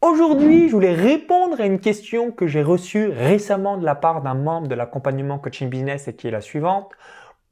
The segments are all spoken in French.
Aujourd'hui, je voulais répondre à une question que j'ai reçue récemment de la part d'un membre de l'accompagnement coaching business et qui est la suivante.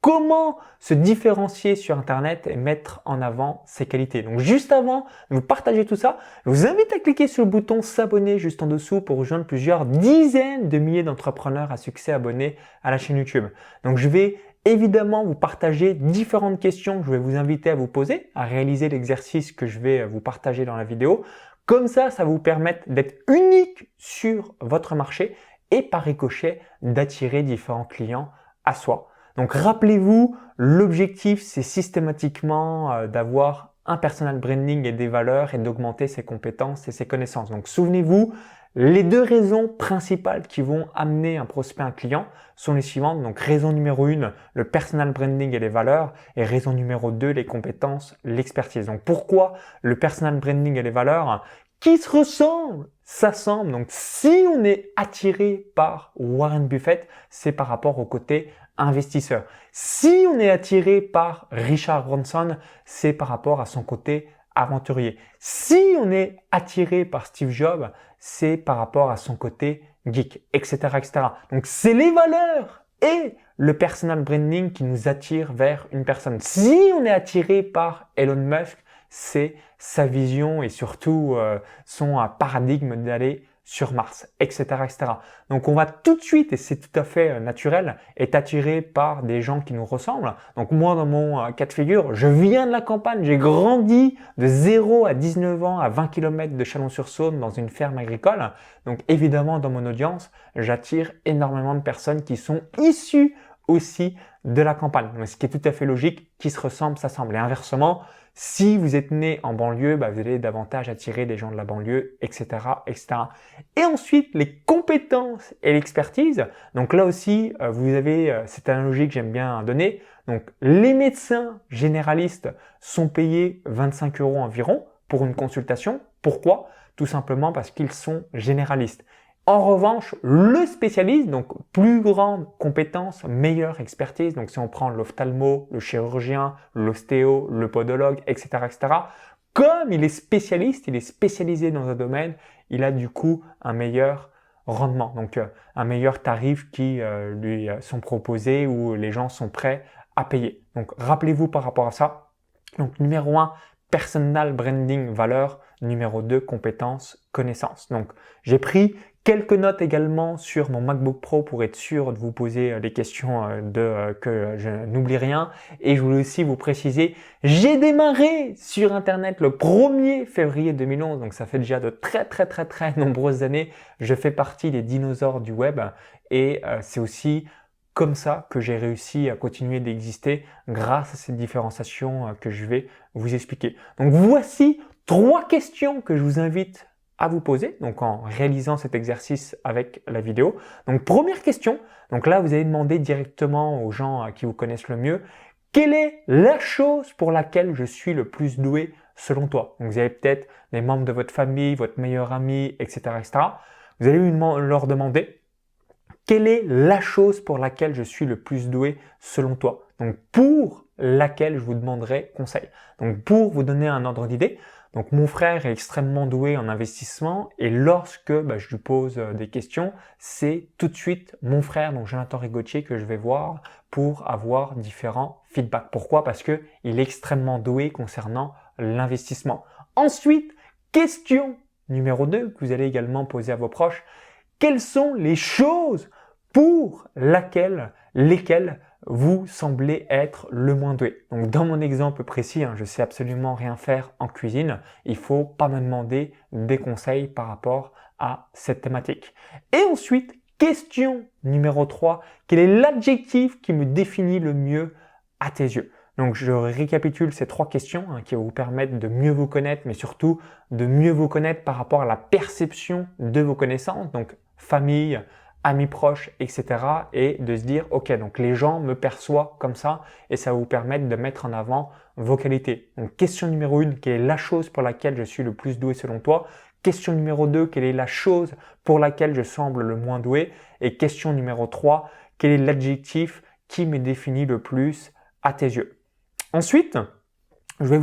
Comment se différencier sur Internet et mettre en avant ses qualités? Donc juste avant de vous partager tout ça, je vous invite à cliquer sur le bouton s'abonner juste en dessous pour rejoindre plusieurs dizaines de milliers d'entrepreneurs à succès abonnés à la chaîne YouTube. Donc je vais évidemment vous partager différentes questions que je vais vous inviter à vous poser, à réaliser l'exercice que je vais vous partager dans la vidéo. Comme ça va vous permettre d'être unique sur votre marché et par ricochet d'attirer différents clients à soi. Donc rappelez-vous, l'objectif c'est systématiquement d'avoir un personal branding et des valeurs et d'augmenter ses compétences et ses connaissances. Donc souvenez-vous, les deux raisons principales qui vont amener un prospect, un client sont les suivantes. Donc raison numéro 1, le personal branding et les valeurs, et raison numéro 2, les compétences, l'expertise. Donc pourquoi le personal branding et les valeurs qui se ressemblent, s'assemblent. Donc si on est attiré par Warren Buffett, c'est par rapport au côté investisseur. Si on est attiré par Richard Branson, c'est par rapport à son côté aventurier. Si on est attiré par Steve Jobs, c'est par rapport à son côté geek, etc., etc. Donc c'est les valeurs et le personal branding qui nous attire vers une personne. Si on est attiré par Elon Musk, c'est sa vision et surtout son paradigme d'aller sur Mars, etc., etc. Donc on va tout de suite, et c'est tout à fait naturel, être attiré par des gens qui nous ressemblent. Donc moi dans mon cas de figure, je viens de la campagne, j'ai grandi de 0 à 19 ans à 20 km de Chalon-sur-Saône dans une ferme agricole. Donc évidemment dans mon audience, j'attire énormément de personnes qui sont issues aussi de la campagne. Ce qui est tout à fait logique, qui se ressemblent, s'assemblent. Et inversement, si vous êtes né en banlieue, vous allez davantage attirer des gens de la banlieue, etc., etc. Et ensuite, les compétences et l'expertise. Donc là aussi, vous avez cette analogie que j'aime bien donner. Donc les médecins généralistes sont payés 25 € environ pour une consultation. Pourquoi? Tout simplement parce qu'ils sont généralistes. En revanche, le spécialiste, donc plus grande compétence, meilleure expertise, donc si on prend l'ophtalmo, le chirurgien, l'ostéo, le podologue, etc., etc., comme il est spécialiste, il est spécialisé dans un domaine, il a du coup un meilleur rendement, donc un meilleur tarif qui lui sont proposés ou les gens sont prêts à payer. Donc rappelez-vous par rapport à ça. Donc numéro 1, personal branding, valeur. Numéro 2, compétences, connaissances. Donc j'ai pris quelques notes également sur mon MacBook Pro pour être sûr de vous poser les questions que je n'oublie rien. Et je voulais aussi vous préciser, j'ai démarré sur Internet le 1er février 2011, donc ça fait déjà de très nombreuses années. Je fais partie des dinosaures du web et c'est aussi comme ça que j'ai réussi à continuer d'exister grâce à cette différenciation que je vais vous expliquer. Donc voici 3 questions que je vous invite à vous poser, donc en réalisant cet exercice avec la vidéo. Donc première question, donc là vous allez demander directement aux gens qui vous connaissent le mieux, quelle est la chose pour laquelle je suis le plus doué selon toi? Donc vous avez peut-être les membres de votre famille, votre meilleur ami, etc., etc. Vous allez leur demander, quelle est la chose pour laquelle je suis le plus doué selon toi? Donc pour laquelle je vous demanderai conseil. Donc pour vous donner un ordre d'idée, donc mon frère est extrêmement doué en investissement et lorsque je lui pose des questions, c'est tout de suite mon frère, donc Jonathan Rigotier, que je vais voir pour avoir différents feedbacks. Pourquoi? Parce que il est extrêmement doué concernant l'investissement. Ensuite, question numéro 2 que vous allez également poser à vos proches. Quelles sont les choses pour lesquelles vous semblez être le moins doué? Donc dans mon exemple précis, je sais absolument rien faire en cuisine, il faut pas me demander des conseils par rapport à cette thématique. Et ensuite, question numéro 3, quel est l'adjectif qui me définit le mieux à tes yeux? Donc je récapitule ces 3 questions qui vont vous permettre de mieux vous connaître, mais surtout de mieux vous connaître par rapport à la perception de vos connaissances, donc famille, amis proches, etc. Et de se dire, ok, donc les gens me perçoivent comme ça et ça va vous permettre de mettre en avant vos qualités. Donc question numéro 1, quelle est la chose pour laquelle je suis le plus doué selon toi? Question numéro 2, quelle est la chose pour laquelle je semble le moins doué? Et question numéro 3, quel est l'adjectif qui me définit le plus à tes yeux? Ensuite, je vais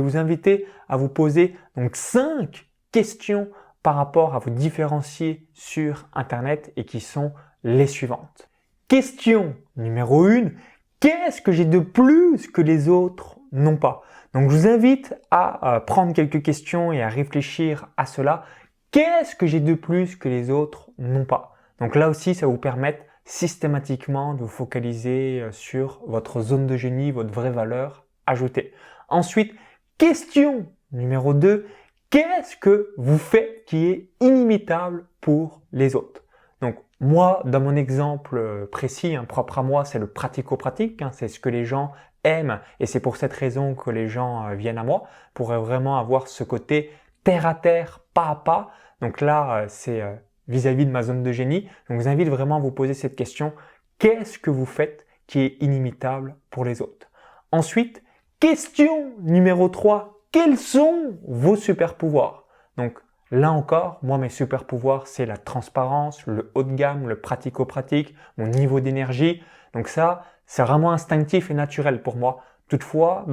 vous inviter à vous poser donc 5 questions par rapport à vous différencier sur Internet et qui sont les suivantes. Question numéro 1, qu'est-ce que j'ai de plus que les autres n'ont pas? Donc je vous invite à prendre quelques questions et à réfléchir à cela. Qu'est-ce que j'ai de plus que les autres n'ont pas? Donc là aussi, ça va vous permettre systématiquement de vous focaliser sur votre zone de génie, votre vraie valeur ajoutée. Ensuite, question numéro 2, qu'est-ce que vous faites qui est inimitable pour les autres? Donc moi, dans mon exemple précis, propre à moi, c'est le pratico-pratique, c'est ce que les gens aiment et c'est pour cette raison que les gens viennent à moi, pour vraiment avoir ce côté terre à terre, pas à pas. Donc là, c'est vis-à-vis de ma zone de génie. Donc je vous invite vraiment à vous poser cette question, qu'est-ce que vous faites qui est inimitable pour les autres? Ensuite, question numéro 3, quels sont vos super pouvoirs? Donc là encore, moi mes super pouvoirs c'est la transparence, le haut de gamme, le pratico-pratique, mon niveau d'énergie. Donc ça, c'est vraiment instinctif et naturel pour moi. Toutefois,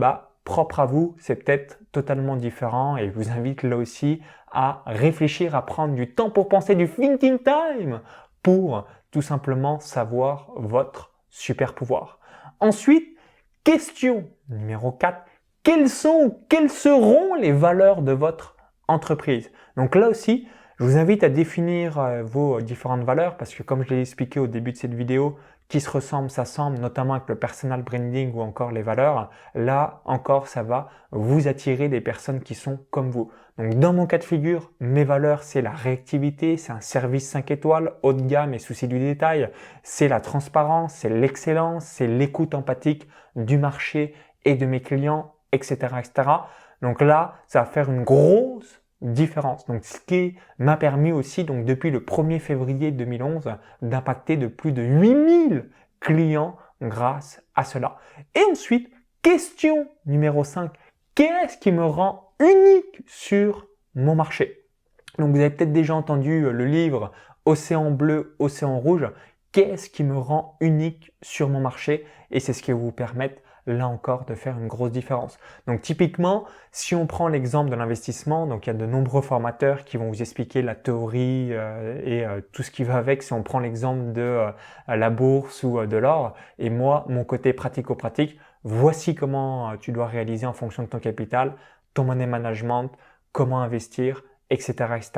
propre à vous, c'est peut-être totalement différent et je vous invite là aussi à réfléchir, à prendre du temps pour penser, du thinking time pour tout simplement savoir votre super pouvoir. Ensuite, question numéro 4, quelles seront les valeurs de votre entreprise? Donc là aussi, je vous invite à définir vos différentes valeurs parce que comme je l'ai expliqué au début de cette vidéo, qui se ressemble s'assemble, notamment avec le personal branding ou encore les valeurs. Là encore, ça va vous attirer des personnes qui sont comme vous. Donc dans mon cas de figure, mes valeurs, c'est la réactivité, c'est un service 5 étoiles, haut de gamme et souci du détail, c'est la transparence, c'est l'excellence, c'est l'écoute empathique du marché et de mes clients, etc., etc. Donc là, ça va faire une grosse différence. Donc, ce qui m'a permis aussi, donc depuis le 1er février 2011, d'impacter de plus de 8000 clients grâce à cela. Et ensuite, question numéro 5, qu'est-ce qui me rend unique sur mon marché? Donc, vous avez peut-être déjà entendu le livre Océan bleu, océan rouge. Qu'est-ce qui me rend unique sur mon marché? Et c'est ce qui va vous permettre là encore de faire une grosse différence. Donc typiquement, si on prend l'exemple de l'investissement, donc il y a de nombreux formateurs qui vont vous expliquer la théorie et tout ce qui va avec. Si on prend l'exemple de la bourse ou de l'or, et moi, mon côté pratico-pratique, voici comment tu dois réaliser en fonction de ton capital, ton money management, comment investir, etc., etc.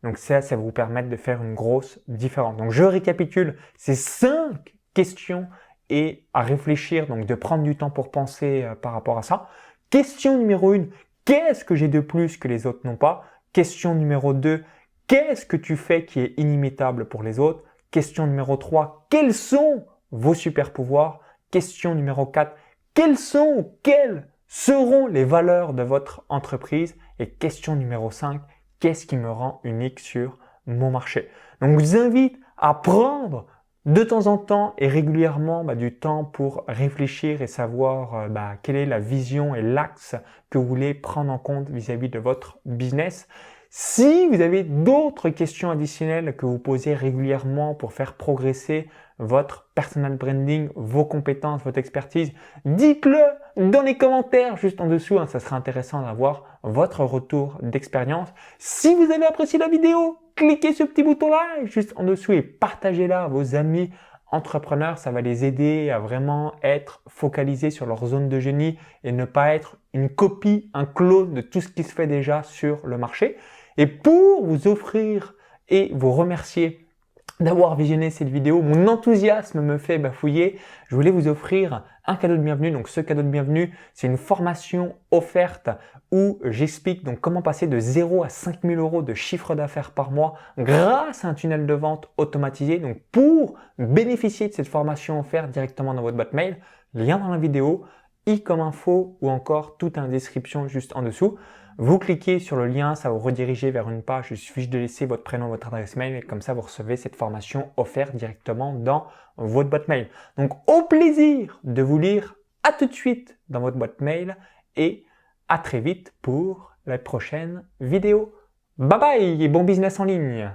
Donc ça va vous permettre de faire une grosse différence. Donc je récapitule ces 5 questions et à réfléchir, donc de prendre du temps pour penser par rapport à ça. Question numéro 1, qu'est-ce que j'ai de plus que les autres n'ont pas? Question numéro 2, qu'est-ce que tu fais qui est inimitable pour les autres? Question numéro 3, quels sont vos super pouvoirs? Question numéro 4, quelles seront les valeurs de votre entreprise? Et question numéro 5, qu'est-ce qui me rend unique sur mon marché? Donc je vous invite à prendre de temps en temps et régulièrement du temps pour réfléchir et savoir quelle est la vision et l'axe que vous voulez prendre en compte vis-à-vis de votre business. Si vous avez d'autres questions additionnelles que vous posez régulièrement pour faire progresser votre personal branding, vos compétences, votre expertise, dites-le dans les commentaires juste en dessous. Ça sera intéressant d'avoir votre retour d'expérience. Si vous avez apprécié la vidéo, cliquez sur ce petit bouton là juste en dessous et partagez-la à vos amis entrepreneurs. Ça va les aider à vraiment être focalisés sur leur zone de génie et ne pas être une copie, un clone de tout ce qui se fait déjà sur le marché. Et pour vous offrir et vous remercier d'avoir visionné cette vidéo, mon enthousiasme me fait bafouiller. Je voulais vous offrir un cadeau de bienvenue. Donc ce cadeau de bienvenue, c'est une formation offerte où j'explique donc comment passer de 0 à 5 000 euros de chiffre d'affaires par mois grâce à un tunnel de vente automatisé. Donc pour bénéficier de cette formation offerte directement dans votre boîte mail, lien dans la vidéo, i comme info ou encore tout en description juste en dessous. Vous cliquez sur le lien, ça va vous rediriger vers une page. Il suffit de laisser votre prénom, votre adresse mail et comme ça vous recevez cette formation offerte directement dans votre boîte mail. Donc au plaisir de vous lire. À tout de suite dans votre boîte mail et à très vite pour la prochaine vidéo. Bye bye et bon business en ligne.